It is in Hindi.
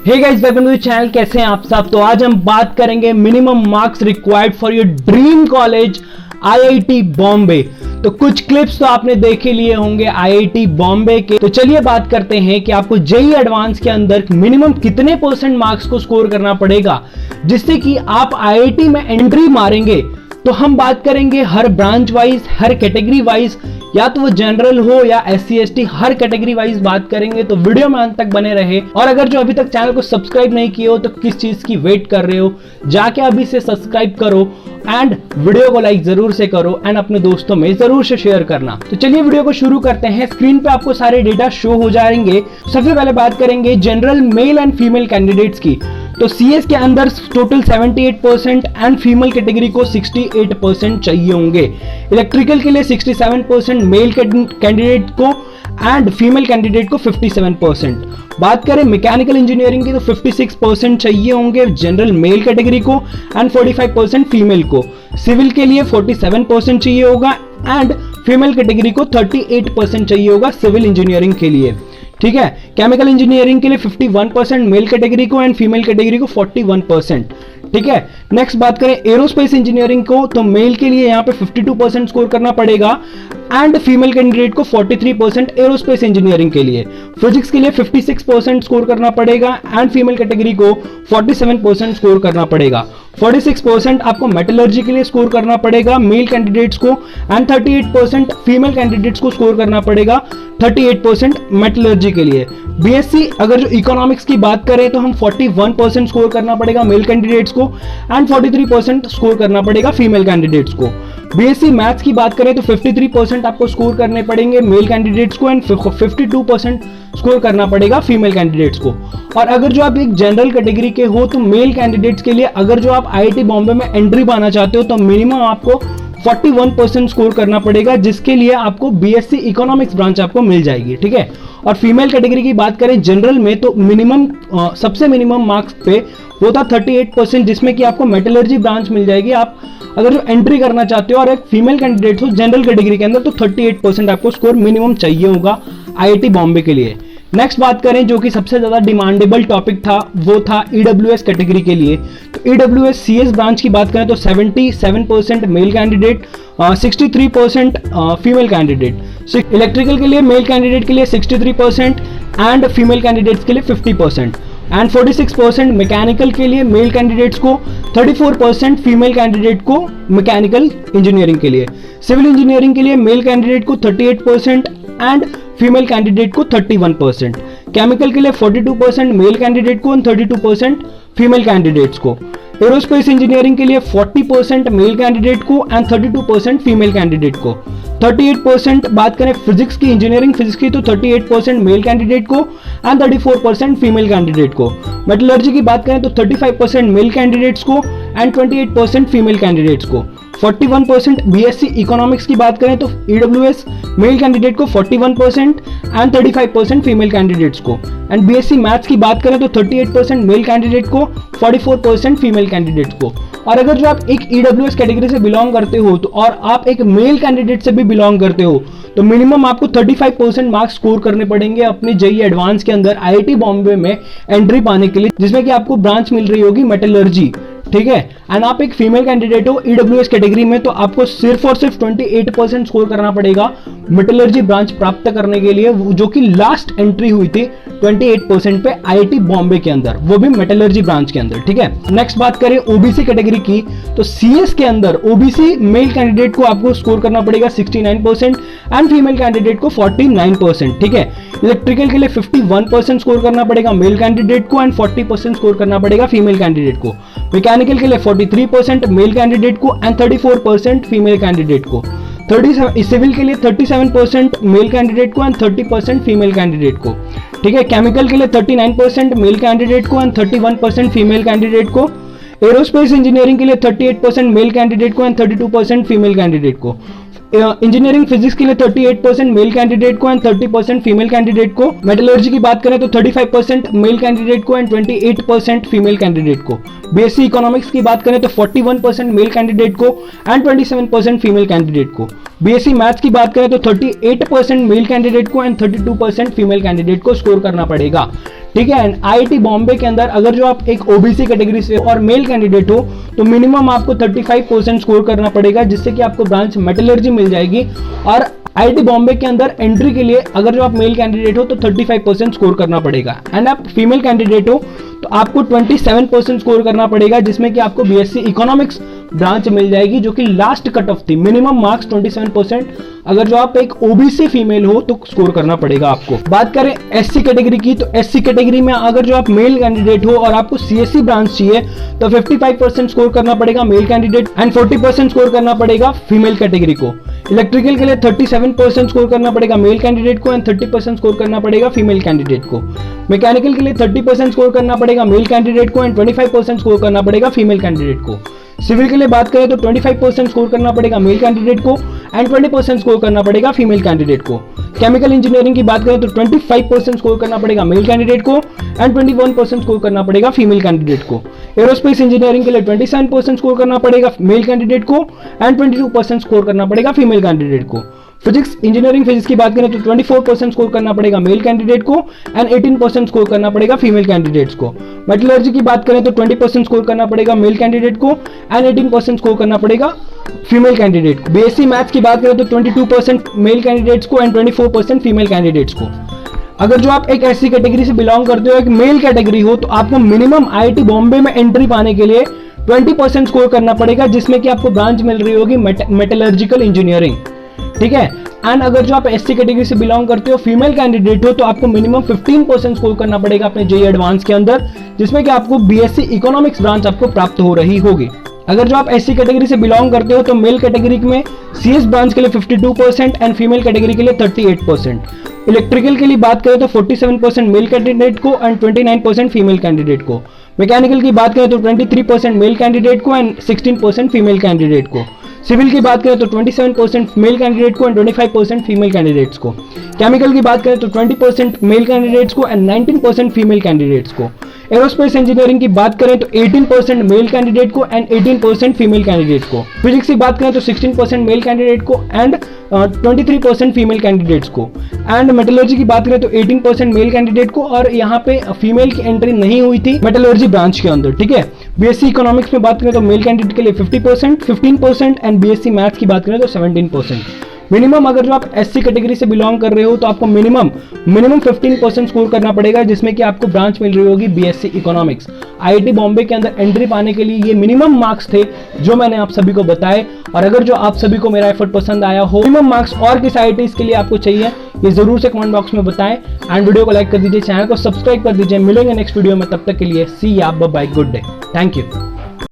Hey guys, welcome to the channel. कैसे हैं आप सब? तो आज हम बात करेंगे minimum marks required for your dream college IIT Bombay. तो कुछ क्लिप्स तो आपने देखे लिए होंगे आईआईटी बॉम्बे के। तो चलिए बात करते हैं कि आपको जेईई एडवांस के अंदर मिनिमम कितने % मार्क्स को स्कोर करना पड़ेगा जिससे कि आप आईआईटी में एंट्री मारेंगे। तो हम बात करेंगे हर ब्रांच वाइज, हर कैटेगरी वाइज, या तो वो जनरल हो या SC ST, हर कैटेगरी वाइज बात करेंगे। तो वीडियो में अंत तक बने रहे। और अगर जो अभी तक चैनल को सब्सक्राइब नहीं किए हो तो किस चीज की वेट कर रहे हो, जाके अभी से सब्सक्राइब करो एंड वीडियो को लाइक जरूर से करो एंड अपने दोस्तों में जरूर से शेयर करना। तो चलिए वीडियो को शुरू करते हैं। स्क्रीन पे आपको सारे डेटा शो हो जाएंगे। सबसे पहले बात करेंगे general male and female candidates की। तो CS के अंदर टोटल 78% एंड फीमेल कैटेगरी को 68% चाहिए होंगे। इलेक्ट्रिकल के लिए 67% मेल कैंडिडेट को एंड फीमेल कैंडिडेट को 57%। बात करें मैकेनिकल इंजीनियरिंग की तो 56% चाहिए होंगे जनरल मेल कैटेगरी को एंड 45% फीमेल को। सिविल के लिए 47% चाहिए होगा एंड फीमेल कैटेगरी को 38% चाहिए होगा सिविल इंजीनियरिंग के लिए। ठीक है। केमिकल इंजीनियरिंग के लिए 51% मेल कैटेगरी को एंड फीमेल कैटेगरी को 41%। ठीक है। नेक्स्ट बात करें एरोस्पेस इंजीनियरिंग को, तो मेल के लिए यहां पे 52% स्कोर करना पड़ेगा एंड फीमेल कैंडिडेट को 43% एरोस्पेस इंजीनियरिंग के लिए। फिजिक्स के लिए 56% स्कोर करना पड़ेगा एंड फीमेल कैटेगरी को 47% स्कोर करना पड़ेगा। 46% आपको मेटलर्जी के लिए स्कोर करना पड़ेगा मेल कैंडिडेट्स को एंड 38% फीमेल कैंडिडेट्स को स्कोर करना पड़ेगा 38% मेटलर्जी के लिए। BSc अगर जो इकोनॉमिक्स की बात करें तो हम 41% स्कोर करना पड़ेगा मेल कैंडिडेट्स को एंड 43% स्कोर करना पड़ेगा फीमेल कैंडिडेट्स को। BSc मैथ्स की बात करें तो 53% आपको स्कोर करने पड़ेंगे मेल कैंडिडेट्स को एंड 52% स्कोर करना पड़ेगा फीमेल कैंडिडेट्स को। और अगर जो आप एक जनरल कैटेगरी के हो तो मेल कैंडिडेट्स के लिए अगर जो आप आईआईटी बॉम्बे में एंट्री पाना चाहते हो तो मिनिमम आपको 41% स्कोर करना पड़ेगा, जिसके लिए आपको BSc इकोनॉमिक्स ब्रांच आपको मिल जाएगी। ठीक है। और फीमेल कैटेगरी की बात करें जनरल में तो मिनिमम सबसे मिनिमम मार्क्स पे वो था 38%, जिसमें कि आपको मेटलर्जी ब्रांच मिल जाएगी। आप अगर जो एंट्री करना चाहते हो और एक फीमेल कैंडिडेट हो जनरल कैटेगरी के अंदर तो 38% आपको स्कोर मिनिमम चाहिए होगा आईआईटी बॉम्बे के लिए। नेक्स्ट बात करें जो कि सबसे ज्यादा डिमांडेबल टॉपिक था वो था EWS कैटेगरी के लिए। तो EWS CS ब्रांच की बात करें तो 77% male candidate, 63% female candidate. Electrical के लिए मेल कैंडिडेट के लिए 63% एंड फीमेल कैंडिडेट्स के लिए 50% एंड 46% मैकेनिकल के लिए मेल कैंडिडेट्स को, 34% फीमेल कैंडिडेट को मैकेनिकल इंजीनियरिंग के लिए। सिविल इंजीनियरिंग के लिए मेल कैंडिडेट को 38% एंड फीमेल कैंडिडेट को 31%। केमिकल के लिए 42% मेल कैंडिडेट को एंड 32% फीमेल कैंडिडेट्स को। एरोस्पेस इंजीनियरिंग के लिए 40% मेल कैंडिडेट को एंड 32% फीमेल कैंडिडेट को। 38% बात करें फिजिक्स की, इंजीनियरिंग फिजिक्स की तो 38% मेल कैंडिडेट को एंड 34% फीमेल कैंडिडेट को। मेटलर्जी की बात करें तो 35% मेल कैंडिडेट्स को एंड 28% फीमेल कैंडिडेट्स को। 41% BSc इकोनॉमिक्स की बात करें तो EWS मेल कैंडिडेट को 41% एंड 35% फीमेल कैंडिडेट्स को। एंड BSc मैथ्स की बात करें तो 38% मेल कैंडिडेट को, 44% फीमेल कैंडिडेट को। और अगर जो आप एक EWS कैटेगरी से बिलोंग करते हो तो और आप एक मेल कैंडिडेट से भी बिलोंग करते हो तो मिनिमम आपको 35% मार्क्स स्कोर करने पड़ेंगे अपने जेईई एडवांस के अंदर आईआईटी बॉम्बे में एंट्री पाने के लिए, जिसमें कि आपको ब्रांच मिल रही होगी मेटलर्जी। ठीक है। एंड आप एक फीमेल कैंडिडेट हो EWS कैटेगरी में तो आपको सिर्फ और सिर्फ 28% स्कोर करना पड़ेगा मेटलर्जी ब्रांच प्राप्त करने के लिए, जो कि लास्ट एंट्री हुई थी 28% पे आईआईटी बॉम्बे के अंदर, वो भी मेटलर्जी ब्रांच के अंदर। ठीक है। नेक्स्ट बात करें ओबीसी कैटेगरी की तो CS के अंदर ओबीसी मेल कैंडिडेट को आपको स्कोर करना पड़ेगा 69% एंड फीमेल कैंडिडेट को 49%। ठीक है। इलेक्ट्रिकल के लिए 51% स्कोर करना पड़ेगा मेल कैंडिडेट को एंड 40% स्कोर करना पड़ेगा फीमेल कैंडिडेट को। मैकेनिकल के लिए 43% मेल कैंडिडेट को एंड 34% फीमेल कैंडिडेट को। सिविल के लिए 37% मेल कैंडिडेट को एंड 30% फीमेल कैंडिडेट को। ठीक है। केमिकल के लिए 39% मेल कैंडिडेट को एंड 31% फीमेल कैंडिडेट को। एरोस्पेस इंजीनियरिंग के लिए 38% मेल कैंडिडेट को एंड 32% फीमेल कैंडिडेट को। इंजीनियरिंग फिजिक्स के लिए 38% मेल कैंडिडेट को एंड 30% फीमेल कैंडिडेट को। मेटलर्जी की बात करें तो 35% मेल कैंडिडेट को एंड 28% फीमेल कैंडिडेट को। BSc इकोनॉमिक्स की बात करें तो 41% मेल कैंडिडेट को एंड 27% फीमेल कैंडिडेट को। बीएससी मैथ्स की बात करें तो 38% मेल कैंडिडेट को एंड 32% फीमेल कैंडिडेट को स्कोर करना पड़ेगा, ठीक है। एंड आईआईटी बॉम्बे के अंदर अगर जो आप एक ओबीसी कैटेगरी से और मेल कैंडिडेट हो तो मिनिमम आपको 35% स्कोर करना पड़ेगा, जिससे कि आपको ब्रांच मेटलर्जी मिल जाएगी। और आईआईटी बॉम्बे के अंदर एंट्री के लिए अगर जो आप मेल कैंडिडेट हो तो 35% स्कोर करना पड़ेगा, एंड आप फीमेल कैंडिडेट हो तो आपको 27% स्कोर करना पड़ेगा, जिसमें कि आपको बीएससी इकोनॉमिक्स ब्रांच मिल जाएगी, जो कि लास्ट कट ऑफ थी। मिनिमम मार्क्स 27%, अगर जो आप एक ओबीसी फीमेल हो तो स्कोर करना पड़ेगा आपको। बात करें एससी कैटेगरी की, तो एससी कैटेगरी में अगर जो आप मेल कैंडिडेट हो और आपको सीएससी ब्रांच चाहिए तो 55% स्कोर करना पड़ेगा मेल कैंडिडेट एंड 40% स्कोर करना पड़ेगा फीमेल कैटेगरी को। इलेक्ट्रिकल के लिए 37% स्कोर करना पड़ेगा मेल कैंडिडेट को एंड 30% स्कोर करना पड़ेगा फीमेल कैंडिडेट को। मैकेनिकल के लिए 30% स्कोर करना पड़ेगा मेल कैंडिडेट को एंड 25% स्कोर करना पड़ेगा फीमेल कैंडिडेट को। सिविल के लिए बात करें तो 25% स्कोर करना पड़ेगा मेल कैंडिडेट को एंड 20% स्कोर करना पड़ेगा फीमेल कैंडिडेट को। केमिकल इंजीनियरिंग की बात करें तो 25% स्कोर करना पड़ेगा मेल कैंडिडेट को एंड 21% स्कोर करना पड़ेगा फीमेल कैंडिडेट को। एरोस्पेस इंजीनियरिंग के लिए 27% स्कोर करना पड़ेगा मेल कैंडिडेट को एंड 22% स्कोर करना पड़ेगा फीमेल कैंडिडेट को। फिजिक्स इंजीनियरिंग फिजिक्स की बात करें तो 24% स्कोर करना पड़ेगा मेल कैंडिडेट को एंड 18% स्कोर करना पड़ेगा फीमेल कैंडिडेट्स को। मेटलर्जी की बात करें तो 20% स्कोर करना पड़ेगा मेल कैंडिडेट को एंड 18% स्कोर करना पड़ेगा फीमेल कैंडिडेट को। बीएससी मैथ्स की बात करें तो 22% मेल कैंडिडेट्स को एंड 24% फीमेल कैंडिडेट्स को। अगर जो आप एक एससी कैटेगरी से बिलोंग करते हो, एक मेल कैटेगरी हो, तो आपको मिनिमम आईआईटी बॉम्बे में एंट्री पाने के लिए 20% स्कोर करना पड़ेगा, जिसमें कि आपको ब्रांच मिल रही होगी मेटलर्जिकल इंजीनियरिंग, ठीक है। एंड अगर जो आप एससी कैटेगरी से बिलोंग करते हो, फीमेल कैंडिडेट हो, तो आपको मिनिमम 15% स्कोर करना पड़ेगा अपने जेईई एडवांस के अंदर, जिसमें कि आपको बीएससी इकोनॉमिक्स ब्रांच आपको प्राप्त हो रही होगी। अगर जो आप एससी कैटेगरी से बिलोंग करते हो तो मेल कैटेगरी में सीएस ब्रांच के लिए 52% एंड फीमेल कैटेगरी के लिए 38%। इलेक्ट्रिकल के लिए बात करें तो 47% मेल कैंडिडेट को एंड 29% फीमेल कैंडिडेट को। मैकेनिकल की बात करें तो 23% मेल कैंडिडेट को एंड 16% फीमेल कैंडिडेट को। सिविल की बात करें तो 27% मेल कैंडिडेट को एंड 25% फीमेल कैंडिडेट्स को। केमिकल की बात करें तो 20% मेल कैंडिडेट्स को एंड 19% फीमेल कैंडिडेट्स को। एरोस्पेस इंजीनियरिंग की बात करें तो 18% मेल कैंडिडेट को एंड 18% फीमेल कैंडिडेट को। फिजिक्स की बात करें तो 16% मेल कैंडिडेट को एंड 23% फीमेल कैंडिडेट्स को। एंड मेटलर्जी की बात करें तो 18% मेल कैंडिडेट को, और यहाँ पे फीमेल की एंट्री नहीं हुई थी मेटलर्जी ब्रांच के अंदर, ठीक है। बीएससी इकोनॉमिक्स में बात करें तो मेल कैंडिडेट के लिए 50%, 15% एंड बीएससी मैथ्स की बात करें तो 17%। मिनिमम अगर जो आप एससी कैटेगरी से बिलोंग कर रहे हो तो आपको मिनिमम 15% स्कोर करना पड़ेगा, जिसमें कि आपको ब्रांच मिल रही होगी बीएससी इकोनॉमिक्स। आईआईटी बॉम्बे के अंदर एंट्री पाने के लिए ये मिनिमम मार्क्स थे जो मैंने आप सभी को बताए। और अगर जो आप सभी को मेरा एफर्ट पसंद आया हो, मिनिमम मार्क्स और किस आईआईटीज के लिए आपको चाहिए ये जरूर से कमेंट बॉक्स में बताएं। एंड वीडियो को लाइक कर दीजिए, चैनल को सब्सक्राइब कर दीजिए। मिलेंगे नेक्स्ट वीडियो में, तब तक के लिए see ya bye, good day, thank you.